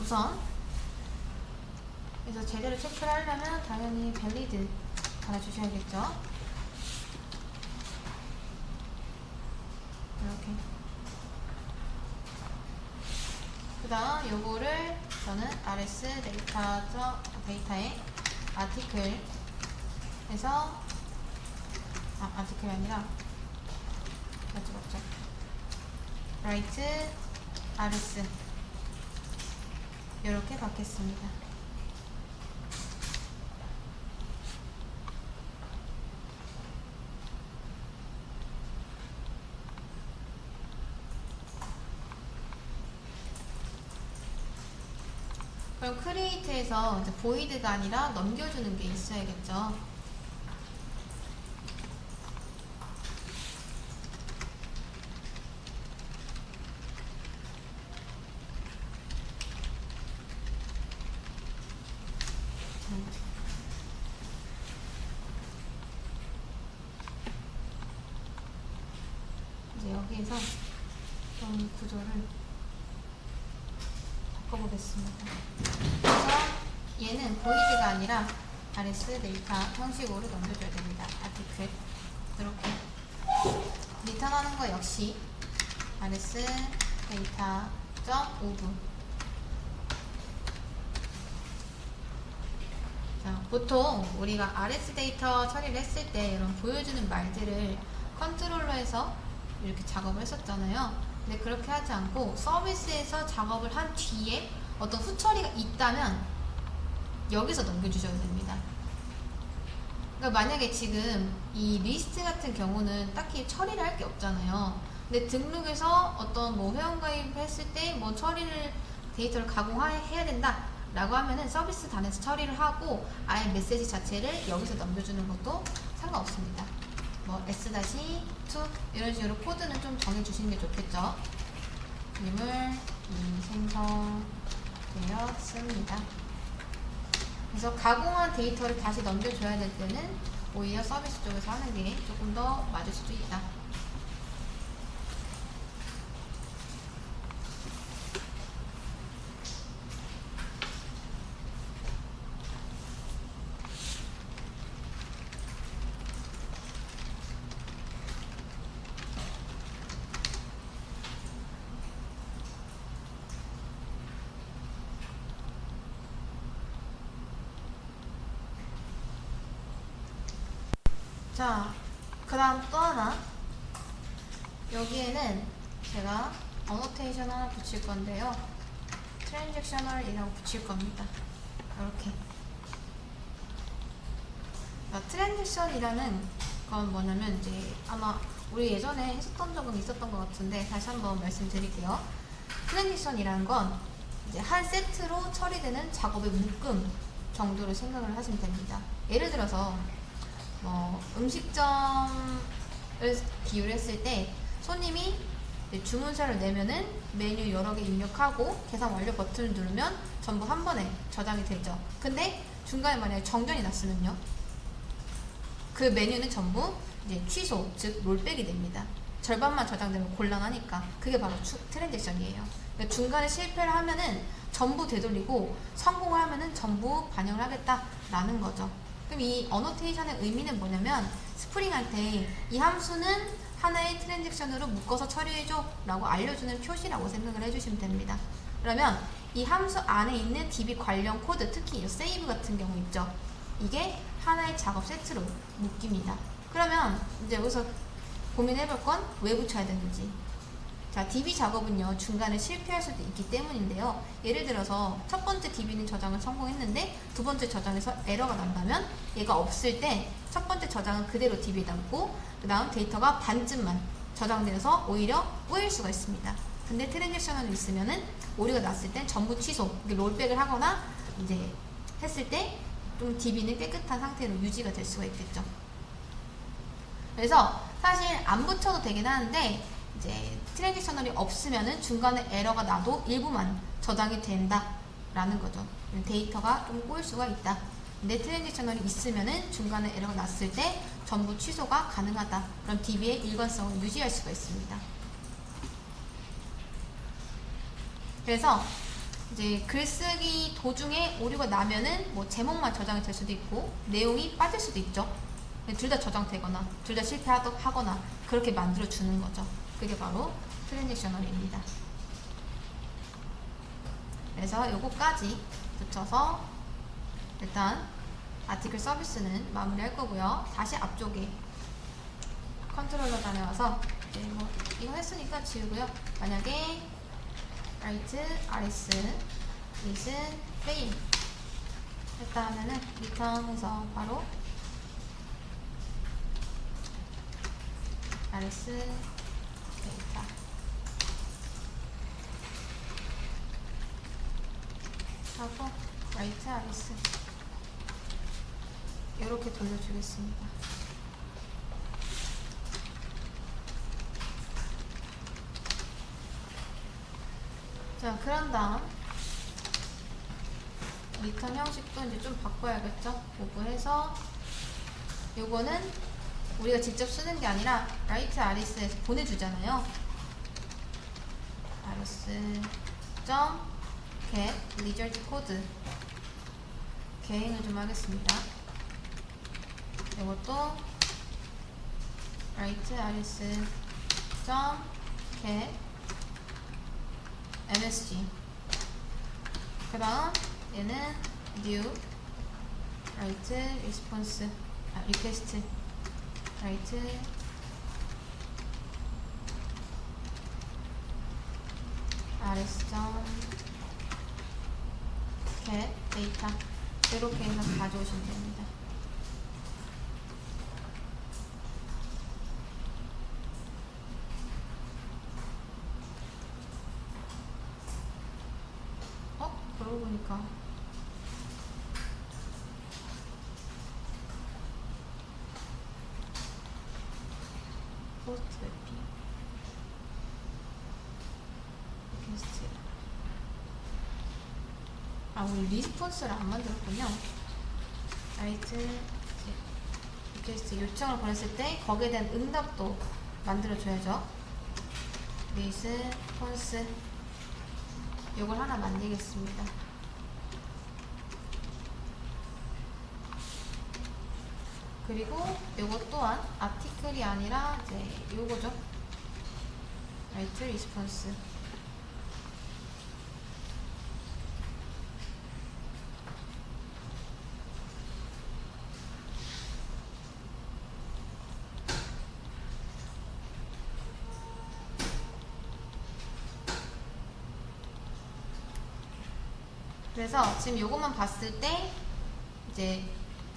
우선 그래서 제대로 체크를 하려면 당연히 valid 달아주셔야겠죠. 이렇게. 그 다음 요거를 저는 rs 데이터의 아티클 해서 아티클이 아니라 write rs 이렇게 받겠습니다. 그럼 create에서 이제 void가 아니라 넘겨주는 게 있어야겠죠. 이제 여기에서 좀 구조를 바꿔보겠습니다. 그래서 얘는 void가 아니라 rs 데이터 형식으로 넘겨줘야 됩니다. 아티클 이렇게 리턴하는 거 역시 rs 데이터.ov. 자, 보통 우리가 rs 데이터 처리를 했을 때 이런 보여주는 말들을 컨트롤러 해서 이렇게 작업을 했었잖아요. 근데 그렇게 하지 않고 서비스에서 작업을 한 뒤에 어떤 후처리가 있다면 여기서 넘겨주셔야 됩니다. 그러니까 만약에 지금 이 리스트 같은 경우는 딱히 처리를 할 게 없잖아요. 근데 등록에서 어떤 뭐 회원가입 했을 때 뭐 처리를 데이터를 가공해야 된다 라고 하면은 서비스 단에서 처리를 하고 아예 메시지 자체를 여기서 넘겨주는 것도 상관없습니다. 뭐 s-2 이런 식으로 코드는 좀 정해주시는 게 좋겠죠. 님을 생성되었습니다. 그래서 가공한 데이터를 다시 넘겨줘야 될 때는 오히려 서비스 쪽에서 하는 게 조금 더 맞을 수도 있다. 자, 그 다음 또 하나. 여기에는 제가 어노테이션 하나 붙일 건데요. 트랜잭셔널이라고 붙일 겁니다. 이렇게. 트랜잭션이라는 건 뭐냐면 이제 아마 우리 예전에 했었던 적은 있었던 것 같은데 다시 한번 말씀드릴게요. 트랜잭션이라는 건 이제 한 세트로 처리되는 작업의 묶음 정도로 생각을 하시면 됩니다. 예를 들어서 음식점을 비유했을 때 손님이 주문서를 내면은 메뉴 여러 개 입력하고 계산 완료 버튼을 누르면 전부 한 번에 저장이 되죠. 근데 중간에 만약에 정전이 났으면요, 그 메뉴는 전부 이제 취소, 즉 롤백이 됩니다. 절반만 저장되면 곤란하니까 그게 바로 트랜잭션이에요. 그러니까 중간에 실패를 하면은 전부 되돌리고 성공을 하면은 전부 반영을 하겠다라는 거죠. 그럼 이 어노테이션의 의미는 뭐냐면 스프링한테 이 함수는 하나의 트랜잭션으로 묶어서 처리해줘 라고 알려주는 표시라고 생각을 해주시면 됩니다. 그러면 이 함수 안에 있는 DB 관련 코드, 특히 이 save 같은 경우 있죠. 이게 하나의 작업 세트로 묶입니다. 그러면 이제 여기서 고민해볼 건 왜 붙여야 되는지. 자, DB 작업은요, 중간에 실패할 수도 있기 때문인데요. 예를 들어서 첫 번째 DB는 저장을 성공했는데 두 번째 저장에서 에러가 난다면 얘가 없을 때 첫 번째 저장은 그대로 DB에 남고 그 다음 데이터가 반쯤만 저장돼서 오히려 꼬일 수가 있습니다. 근데 트랜잭션을 있으면은 오류가 났을 땐 전부 취소, 롤백을 하거나 이제 했을 때 좀 DB는 깨끗한 상태로 유지가 될 수가 있겠죠. 그래서 사실 안 붙여도 되긴 하는데 이제 트랜지셔널이 없으면은 중간에 에러가 나도 일부만 저장이 된다라는 거죠. 데이터가 좀 꼬일 수가 있다. 근데 트랜지셔널이 있으면은 중간에 에러가 났을 때 전부 취소가 가능하다. 그럼 DB의 일관성을 유지할 수가 있습니다. 그래서 이제 글쓰기 도중에 오류가 나면은 뭐 제목만 저장이 될 수도 있고 내용이 빠질 수도 있죠. 둘 다 저장되거나 둘 다 실패하거나 그렇게 만들어 주는 거죠. 그게 바로 트랜지셔널입니다. 그래서 요거까지 붙여서 일단 아티클 서비스는 마무리할 거고요. 다시 앞쪽에 컨트롤러 다녀와서 이제 뭐 이거 했으니까 지우고요. 만약에 write rs is fail 했다 하면은 return해서 바로 rs 데이터 하고 write rs 이렇게 돌려주겠습니다. 자, 그런 다음 리턴 형식도 이제 좀 바꿔야겠죠? 오브해서 요거는 우리가 직접 쓰는 게 아니라 write rs에서 보내주잖아요. rs.get result code 계행을 좀 하겠습니다. 이것도 write rs.get msg 그 다음 얘는 new write response request write rs.get data 이렇게 해서 가져오시면 됩니다. 그러고 보니까 포스트 맵핑 리퀘스트 우리 리스폰스를 안 만들었군요. 라이트 리퀘스트 요청을 보냈을 때 거기에 대한 응답도 만들어줘야죠. 리스폰스 요걸 하나 만들겠습니다. 그리고 요것 또한 아티클이 아니라 이제 요거죠. write response 그래서 지금 요것만 봤을 때 이제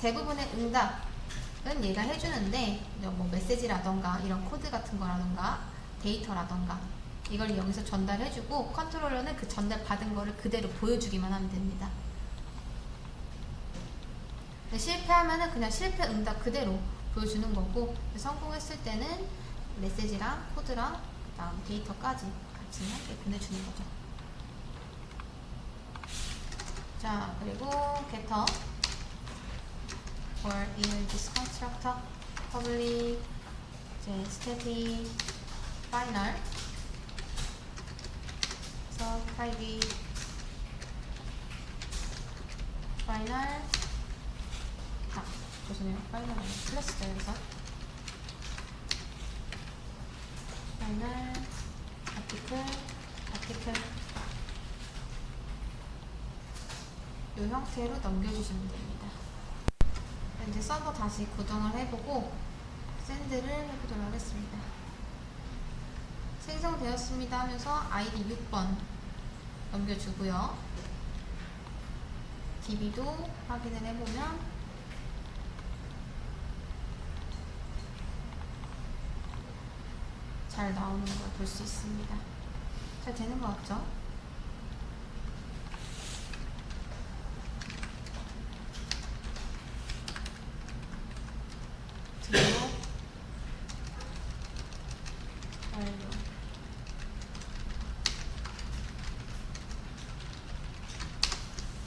대부분의 응답은 얘가 해주는데 뭐 메시지라던가 이런 코드 같은 거라던가 데이터라던가 이걸 여기서 전달해주고 컨트롤러는 그 전달 받은 거를 그대로 보여주기만 하면 됩니다. 실패하면은 그냥 실패 응답 그대로 보여주는 거고 성공했을 때는 메시지랑 코드랑 그다음 데이터까지 같이 함께 보내주는 거죠. 자, 그리고 getter for in this constructor public 이제 static final 그래서 private final 죄송해요. final 아니고 클래스죠. 여기서 final article 이 형태로 넘겨주시면 됩니다. 이제 서버 다시 구동을 해보고 샌드를 해보도록 하겠습니다. 생성되었습니다 하면서 아이디 6번 넘겨주고요. DB도 확인을 해보면 잘 나오는 걸 볼 수 있습니다. 잘 되는 것 같죠?